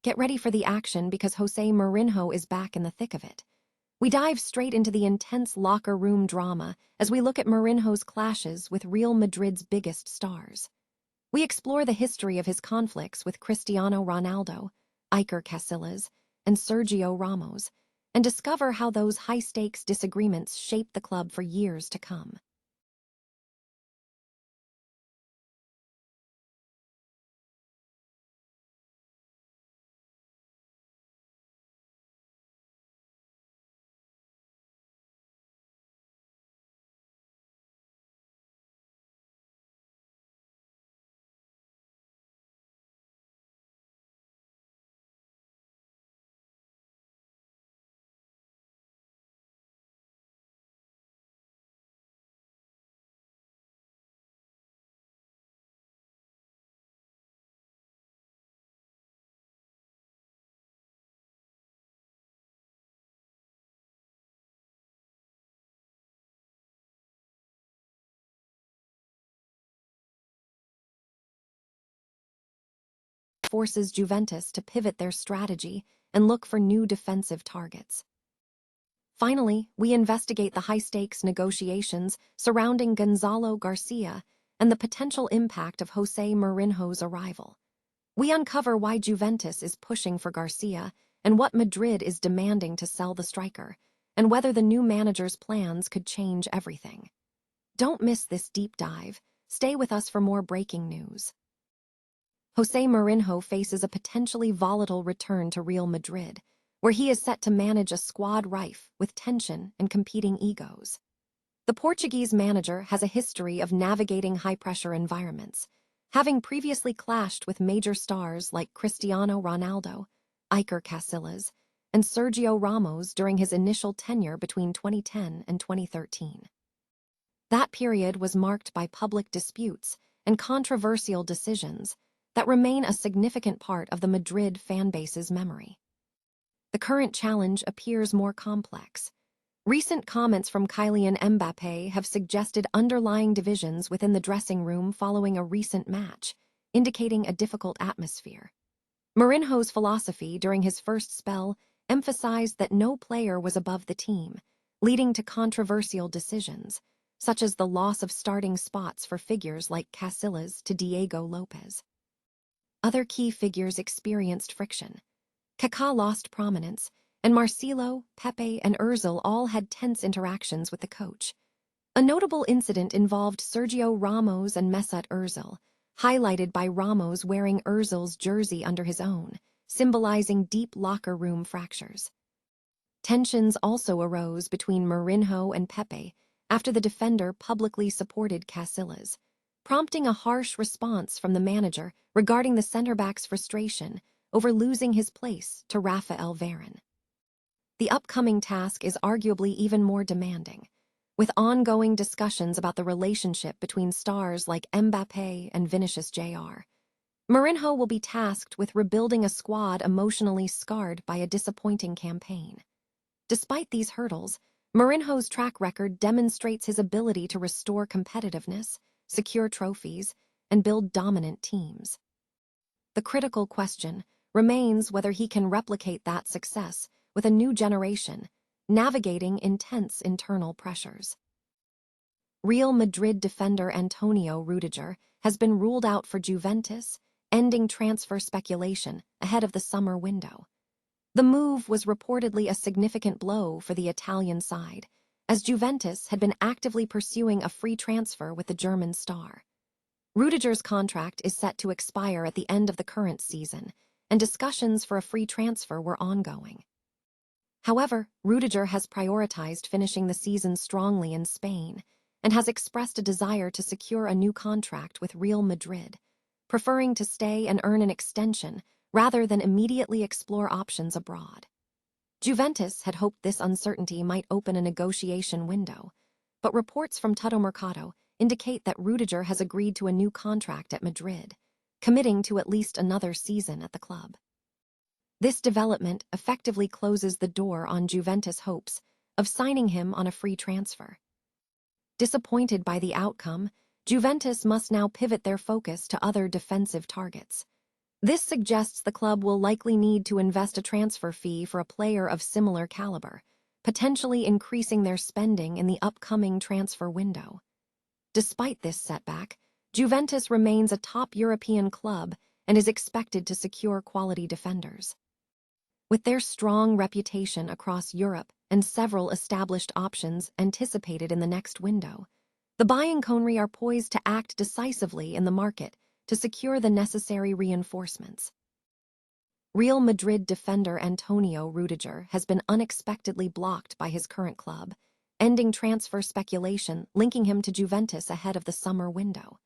Get ready for the action because Jose Mourinho is back in the thick of it. We dive straight into the intense locker room drama as we look at Mourinho's clashes with Real Madrid's biggest stars. We explore the history of his conflicts with Cristiano Ronaldo, Iker Casillas, and Sergio Ramos, and discover how those high-stakes disagreements shaped the club for years to come. Forces Juventus to pivot their strategy and look for new defensive targets. Finally, we investigate the high-stakes negotiations surrounding Gonzalo Garcia and the potential impact of Jose Mourinho's arrival. We uncover why Juventus is pushing for Garcia and what Madrid is demanding to sell the striker, and whether the new manager's plans could change everything. Don't miss this deep dive. Stay with us for more breaking news. Jose Mourinho faces a potentially volatile return to Real Madrid, where he is set to manage a squad rife with tension and competing egos. The Portuguese manager has a history of navigating high-pressure environments, having previously clashed with major stars like Cristiano Ronaldo, Iker Casillas, and Sergio Ramos during his initial tenure between 2010 and 2013. That period was marked by public disputes and controversial decisions that remain a significant part of the Madrid fanbase's memory. The current challenge appears more complex. Recent comments from Kylian Mbappé have suggested underlying divisions within the dressing room following a recent match, indicating a difficult atmosphere. Mourinho's philosophy during his first spell emphasized that no player was above the team, leading to controversial decisions, such as the loss of starting spots for figures like Casillas to Diego Lopez. Other key figures experienced friction. Kaká lost prominence, and Marcelo, Pepe, and Ozil all had tense interactions with the coach. A notable incident involved Sergio Ramos and Mesut Ozil, highlighted by Ramos wearing Ozil's jersey under his own, symbolizing deep locker room fractures. Tensions also arose between Mourinho and Pepe after the defender publicly supported Casillas, prompting a harsh response from the manager regarding the centre-back's frustration over losing his place to Rafael Varane. The upcoming task is arguably even more demanding, with ongoing discussions about the relationship between stars like Mbappé and Vinicius Jr. Mourinho will be tasked with rebuilding a squad emotionally scarred by a disappointing campaign. Despite these hurdles, Mourinho's track record demonstrates his ability to restore competitiveness, secure trophies, and build dominant teams. The critical question remains whether he can replicate that success with a new generation, navigating intense internal pressures. Real Madrid defender Antonio Rudiger has been ruled out for Juventus, ending transfer speculation ahead of the summer window. The move was reportedly a significant blow for the Italian side, as Juventus had been actively pursuing a free transfer with the German star. Rudiger's contract is set to expire at the end of the current season, and discussions for a free transfer were ongoing. However, Rudiger has prioritized finishing the season strongly in Spain and has expressed a desire to secure a new contract with Real Madrid, preferring to stay and earn an extension rather than immediately explore options abroad. Juventus had hoped this uncertainty might open a negotiation window, but reports from Tuttomercato indicate that Rudiger has agreed to a new contract at Madrid, committing to at least another season at the club. This development effectively closes the door on Juventus' hopes of signing him on a free transfer. Disappointed by the outcome, Juventus must now pivot their focus to other defensive targets. This suggests the club will likely need to invest a transfer fee for a player of similar caliber, potentially increasing their spending in the upcoming transfer window. Despite this setback, Juventus remains a top European club and is expected to secure quality defenders. With their strong reputation across Europe and several established options anticipated in the next window, the Bianconeri are poised to act decisively in the market to secure the necessary reinforcements. Real Madrid defender Antonio Rudiger has been unexpectedly blocked by his current club, ending transfer speculation linking him to Juventus ahead of the summer window.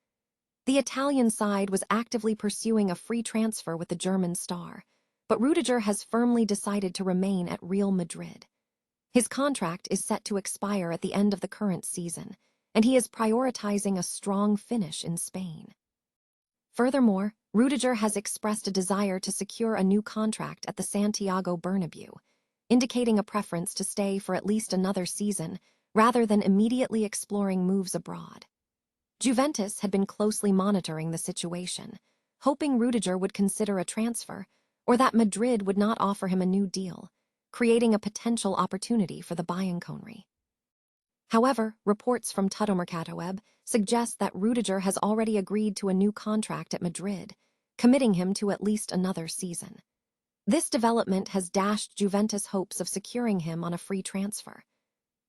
The Italian side was actively pursuing a free transfer with the German star, but Rudiger has firmly decided to remain at Real Madrid. His contract is set to expire at the end of the current season, and he is prioritizing a strong finish in Spain. Furthermore, Rudiger has expressed a desire to secure a new contract at the Santiago Bernabéu, indicating a preference to stay for at least another season rather than immediately exploring moves abroad. Juventus had been closely monitoring the situation, hoping Rudiger would consider a transfer or that Madrid would not offer him a new deal, creating a potential opportunity for the Bianconeri. However, reports from Tuttomercatoweb suggest that Rudiger has already agreed to a new contract at Madrid, committing him to at least another season. This development has dashed Juventus' hopes of securing him on a free transfer.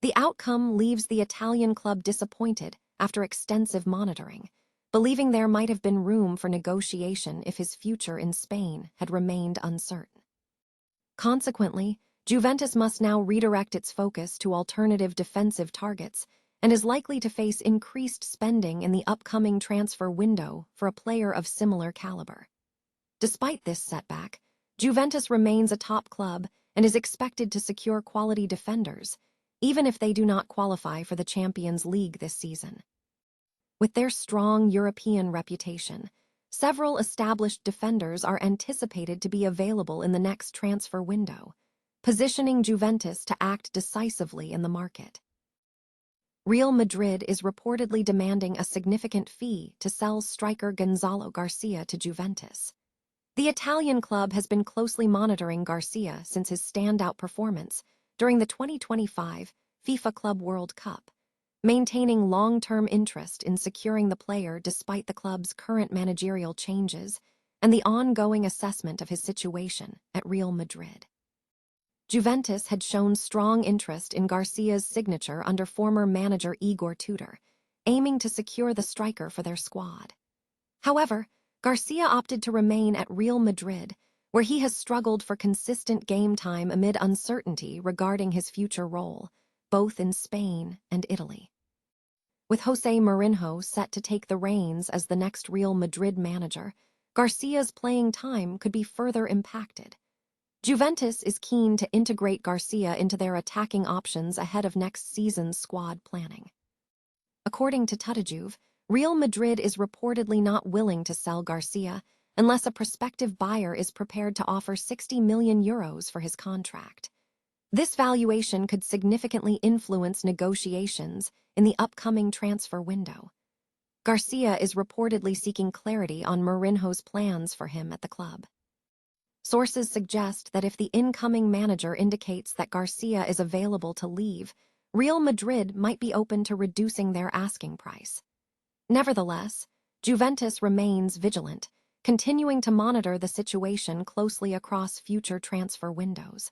The outcome leaves the Italian club disappointed after extensive monitoring, believing there might have been room for negotiation if his future in Spain had remained uncertain. Consequently, Juventus must now redirect its focus to alternative defensive targets and is likely to face increased spending in the upcoming transfer window for a player of similar caliber. Despite this setback, Juventus remains a top club and is expected to secure quality defenders, even if they do not qualify for the Champions League this season. With their strong European reputation, several established defenders are anticipated to be available in the next transfer window, positioning Juventus to act decisively in the market. Real Madrid is reportedly demanding a significant fee to sell striker Gonzalo Garcia to Juventus. The Italian club has been closely monitoring Garcia since his standout performance during the 2025 FIFA Club World Cup, maintaining long-term interest in securing the player despite the club's current managerial changes and the ongoing assessment of his situation at Real Madrid. Juventus had shown strong interest in Garcia's signature under former manager Igor Tudor, aiming to secure the striker for their squad. However, Garcia opted to remain at Real Madrid, where he has struggled for consistent game time amid uncertainty regarding his future role, both in Spain and Italy. With Jose Mourinho set to take the reins as the next Real Madrid manager, Garcia's playing time could be further impacted. Juventus is keen to integrate Garcia into their attacking options ahead of next season's squad planning. According to Tuttojuve, Real Madrid is reportedly not willing to sell Garcia unless a prospective buyer is prepared to offer €60 million for his contract. This valuation could significantly influence negotiations in the upcoming transfer window. Garcia is reportedly seeking clarity on Mourinho's plans for him at the club. Sources suggest that if the incoming manager indicates that Garcia is available to leave, Real Madrid might be open to reducing their asking price. Nevertheless, Juventus remains vigilant, continuing to monitor the situation closely across future transfer windows.